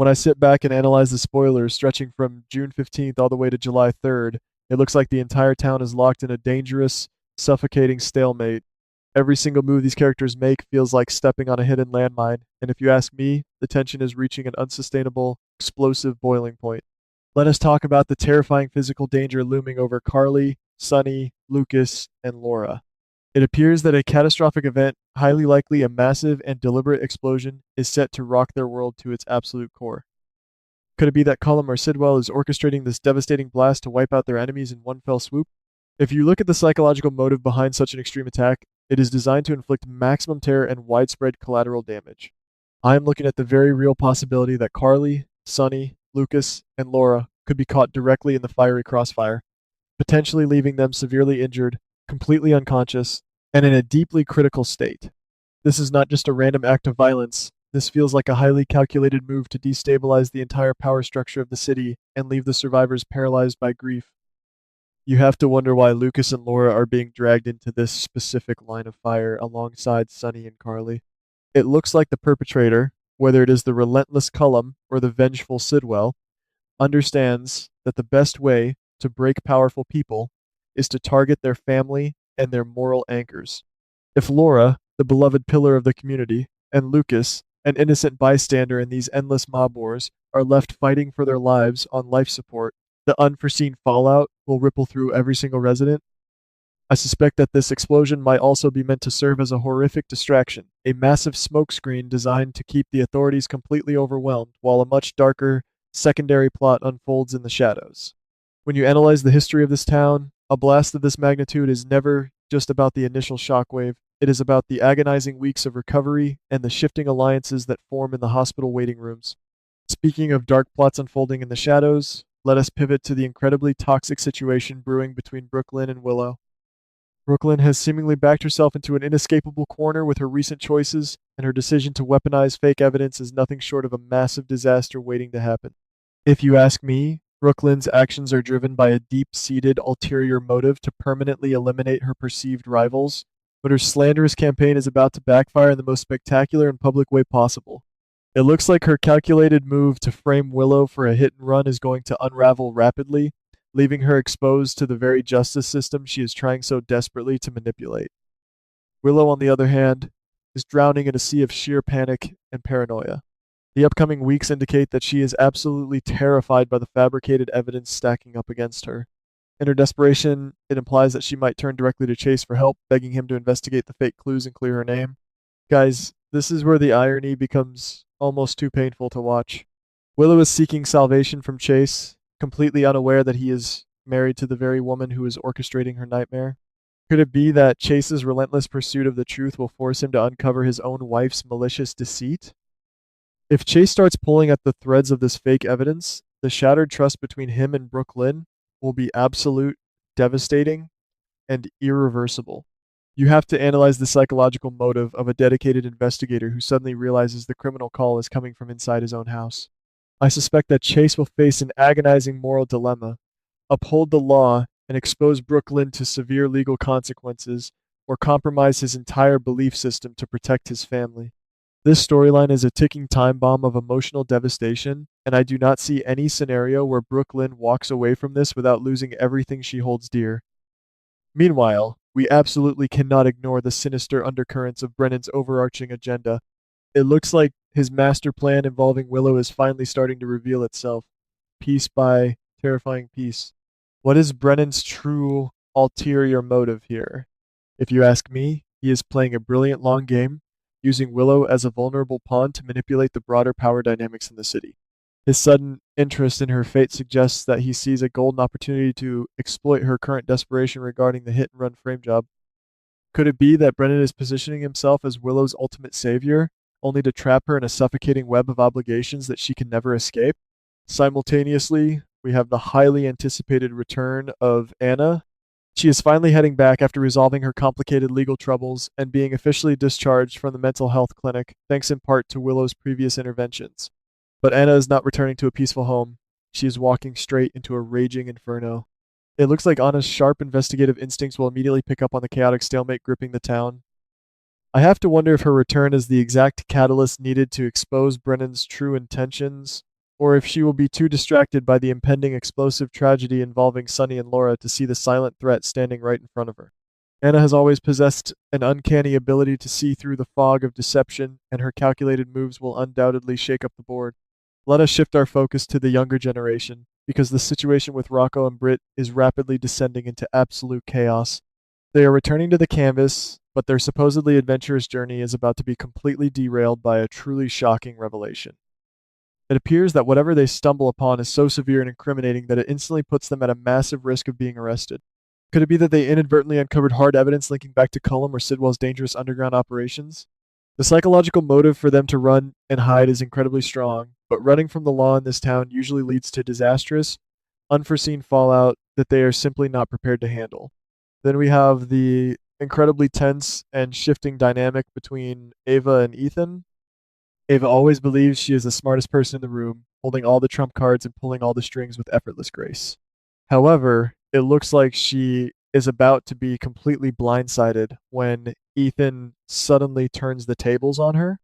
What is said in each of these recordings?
When I sit back and analyze the spoilers stretching from June 15th all the way to July 3rd, it looks like the entire town is locked in a dangerous, suffocating stalemate. Every single move these characters make feels like stepping on a hidden landmine, and if you ask me, the tension is reaching an unsustainable, explosive boiling point. Let us talk about the terrifying physical danger looming over Carly, Sunny, Lucas, and Laura. It appears that a catastrophic event, highly likely a massive and deliberate explosion, is set to rock their world to its absolute core. Could it be that Cullum or Sidwell is orchestrating this devastating blast to wipe out their enemies in one fell swoop? If you look at the psychological motive behind such an extreme attack, it is designed to inflict maximum terror and widespread collateral damage. I am looking at the very real possibility that Carly, Sunny, Lucas, and Laura could be caught directly in the fiery crossfire, potentially leaving them severely injured, completely unconscious, and in a deeply critical state. This is not just a random act of violence. This feels like a highly calculated move to destabilize the entire power structure of the city and leave the survivors paralyzed by grief. You have to wonder why Lucas and Laura are being dragged into this specific line of fire alongside Sunny and Carly. It looks like the perpetrator, whether it is the relentless Cullum or the vengeful Sidwell, understands that the best way to break powerful people is to target their family and their moral anchors. If Laura, the beloved pillar of the community, and Lucas, an innocent bystander in these endless mob wars, are left fighting for their lives on life support, the unforeseen fallout will ripple through every single resident. I suspect that this explosion might also be meant to serve as a horrific distraction, a massive smokescreen designed to keep the authorities completely overwhelmed, while a much darker, secondary plot unfolds in the shadows. When you analyze the history of this town, a blast of this magnitude is never just about the initial shockwave. It is about the agonizing weeks of recovery and the shifting alliances that form in the hospital waiting rooms. Speaking of dark plots unfolding in the shadows, let us pivot to the incredibly toxic situation brewing between Brooklyn and Willow. Brooklyn has seemingly backed herself into an inescapable corner with her recent choices, and her decision to weaponize fake evidence is nothing short of a massive disaster waiting to happen. If you ask me, Brooklyn's actions are driven by a deep-seated ulterior motive to permanently eliminate her perceived rivals, but her slanderous campaign is about to backfire in the most spectacular and public way possible. It looks like her calculated move to frame Willow for a hit and run is going to unravel rapidly, leaving her exposed to the very justice system she is trying so desperately to manipulate. Willow, on the other hand, is drowning in a sea of sheer panic and paranoia. The upcoming weeks indicate that she is absolutely terrified by the fabricated evidence stacking up against her. In her desperation, it implies that she might turn directly to Chase for help, begging him to investigate the fake clues and clear her name. Guys, this is where the irony becomes almost too painful to watch. Willow is seeking salvation from Chase, completely unaware that he is married to the very woman who is orchestrating her nightmare. Could it be that Chase's relentless pursuit of the truth will force him to uncover his own wife's malicious deceit? If Chase starts pulling at the threads of this fake evidence, the shattered trust between him and Brooklyn will be absolute, devastating, and irreversible. You have to analyze the psychological motive of a dedicated investigator who suddenly realizes the criminal call is coming from inside his own house. I suspect that Chase will face an agonizing moral dilemma: uphold the law and expose Brooklyn to severe legal consequences, or compromise his entire belief system to protect his family. This storyline is a ticking time bomb of emotional devastation, and I do not see any scenario where Brooklyn walks away from this without losing everything she holds dear. Meanwhile, we absolutely cannot ignore the sinister undercurrents of Brennan's overarching agenda. It looks like his master plan involving Willow is finally starting to reveal itself, piece by terrifying piece. What is Brennan's true ulterior motive here? If you ask me, he is playing a brilliant long game, using Willow as a vulnerable pawn to manipulate the broader power dynamics in the city. His sudden interest in her fate suggests that he sees a golden opportunity to exploit her current desperation regarding the hit-and-run frame job. Could it be that Brennan is positioning himself as Willow's ultimate savior, only to trap her in a suffocating web of obligations that she can never escape? Simultaneously, we have the highly anticipated return of Anna. She is finally heading back after resolving her complicated legal troubles and being officially discharged from the mental health clinic, thanks in part to Willow's previous interventions. But Anna is not returning to a peaceful home. She is walking straight into a raging inferno. It looks like Anna's sharp investigative instincts will immediately pick up on the chaotic stalemate gripping the town. I have to wonder if her return is the exact catalyst needed to expose Brennan's true intentions, or if she will be too distracted by the impending explosive tragedy involving Sunny and Laura to see the silent threat standing right in front of her. Anna has always possessed an uncanny ability to see through the fog of deception, and her calculated moves will undoubtedly shake up the board. Let us shift our focus to the younger generation, because the situation with Rocco and Britt is rapidly descending into absolute chaos. They are returning to the canvas, but their supposedly adventurous journey is about to be completely derailed by a truly shocking revelation. It appears that whatever they stumble upon is so severe and incriminating that it instantly puts them at a massive risk of being arrested. Could it be that they inadvertently uncovered hard evidence linking back to Cullum or Sidwell's dangerous underground operations? The psychological motive for them to run and hide is incredibly strong, but running from the law in this town usually leads to disastrous, unforeseen fallout that they are simply not prepared to handle. Then we have the incredibly tense and shifting dynamic between Ava and Ethan. Ava always believes she is the smartest person in the room, holding all the trump cards and pulling all the strings with effortless grace. However, it looks like she is about to be completely blindsided when Ethan suddenly turns the tables on her.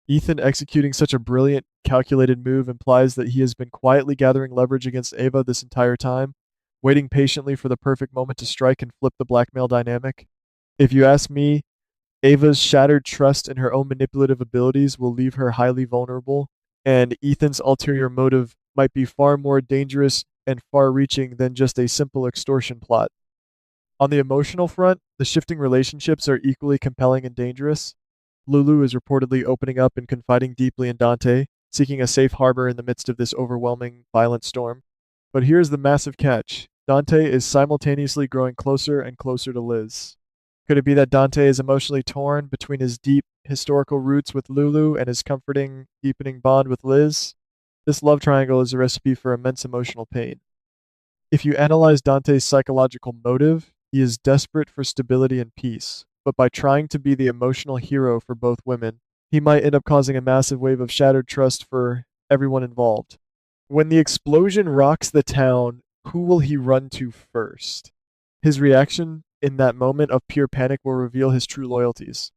Ethan executing such a brilliant, calculated move implies that he has been quietly gathering leverage against Ava this entire time, waiting patiently for the perfect moment to strike and flip the blackmail dynamic. If you ask me, Ava's shattered trust in her own manipulative abilities will leave her highly vulnerable, and Ethan's ulterior motive might be far more dangerous and far reaching than just a simple extortion plot. On the emotional front, the shifting relationships are equally compelling and dangerous. Lulu is reportedly opening up and confiding deeply in Dante, seeking a safe harbor in the midst of this overwhelming, violent storm. But here's the massive catch. Dante is simultaneously growing closer and closer to Liz. Could it be that Dante is emotionally torn between his deep historical roots with Lulu and his comforting, deepening bond with Liz? This love triangle is a recipe for immense emotional pain. If you analyze Dante's psychological motive, he is desperate for stability and peace, but by trying to be the emotional hero for both women, he might end up causing a massive wave of shattered trust for everyone involved. When the explosion rocks the town, who will he run to first? His reaction in that moment of pure panic will reveal his true loyalties.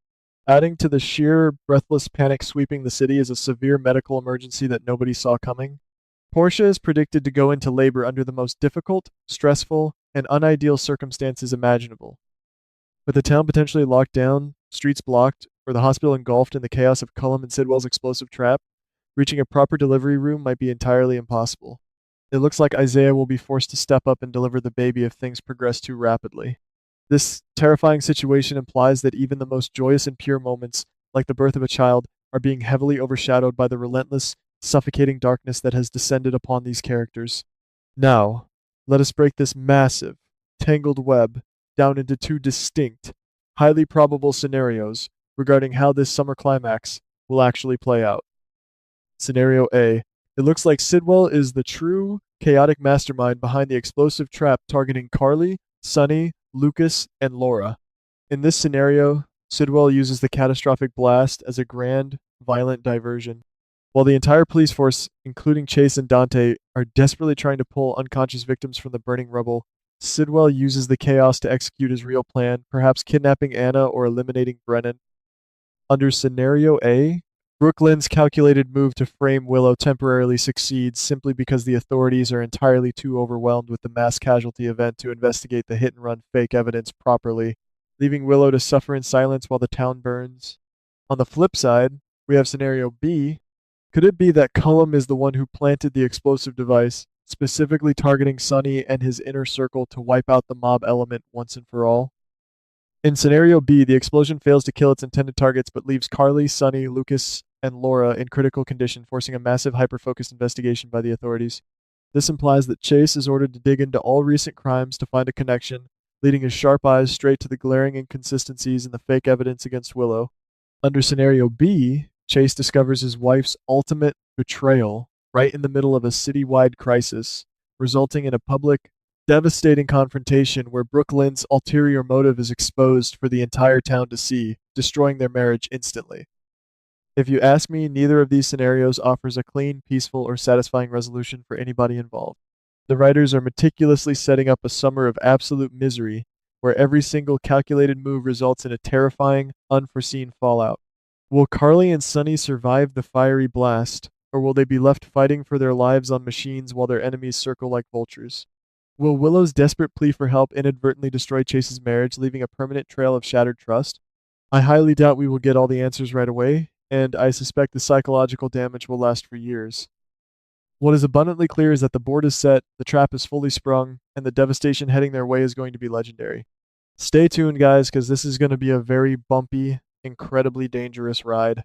Adding to the sheer, breathless panic sweeping the city is a severe medical emergency that nobody saw coming. Portia is predicted to go into labor under the most difficult, stressful, and unideal circumstances imaginable. With the town potentially locked down, streets blocked, or the hospital engulfed in the chaos of Cullum and Sidwell's explosive trap, reaching a proper delivery room might be entirely impossible. It looks like Isaiah will be forced to step up and deliver the baby if things progress too rapidly. This terrifying situation implies that even the most joyous and pure moments, like the birth of a child, are being heavily overshadowed by the relentless, suffocating darkness that has descended upon these characters. Now, let us break this massive, tangled web down into two distinct, highly probable scenarios regarding how this summer climax will actually play out. Scenario A. It looks like Sidwell is the true, chaotic mastermind behind the explosive trap targeting Carly, Sunny, Lucas, and Laura. In this scenario, Sidwell uses the catastrophic blast as a grand, violent diversion. While the entire police force, including Chase and Dante, are desperately trying to pull unconscious victims from the burning rubble, Sidwell uses the chaos to execute his real plan, perhaps kidnapping Anna or eliminating Brennan. Under Scenario A, Brooklyn's calculated move to frame Willow temporarily succeeds simply because the authorities are entirely too overwhelmed with the mass casualty event to investigate the hit-and-run fake evidence properly, leaving Willow to suffer in silence while the town burns. On the flip side, we have Scenario B. Could it be that Cullum is the one who planted the explosive device, specifically targeting Sonny and his inner circle to wipe out the mob element once and for all? In Scenario B, the explosion fails to kill its intended targets but leaves Carly, Sonny, Lucas, and Laura in critical condition, forcing a massive hyper-focused investigation by the authorities. This implies that Chase is ordered to dig into all recent crimes to find a connection, leading his sharp eyes straight to the glaring inconsistencies in the fake evidence against Willow. Under Scenario B, Chase discovers his wife's ultimate betrayal right in the middle of a citywide crisis, resulting in a public, devastating confrontation where Brooklyn's ulterior motive is exposed for the entire town to see, destroying their marriage instantly. If you ask me, neither of these scenarios offers a clean, peaceful, or satisfying resolution for anybody involved. The writers are meticulously setting up a summer of absolute misery where every single calculated move results in a terrifying, unforeseen fallout. Will Carly and Sunny survive the fiery blast, Or will they be left fighting for their lives on machines while their enemies circle like vultures? Will Willow's desperate plea for help inadvertently destroy Chase's marriage, leaving a permanent trail of shattered trust? I highly doubt we will get all the answers right away, and I suspect the psychological damage will last for years. What is abundantly clear is that the board is set, the trap is fully sprung, and the devastation heading their way is going to be legendary. Stay tuned, guys, because this is going to be a very bumpy, incredibly dangerous ride.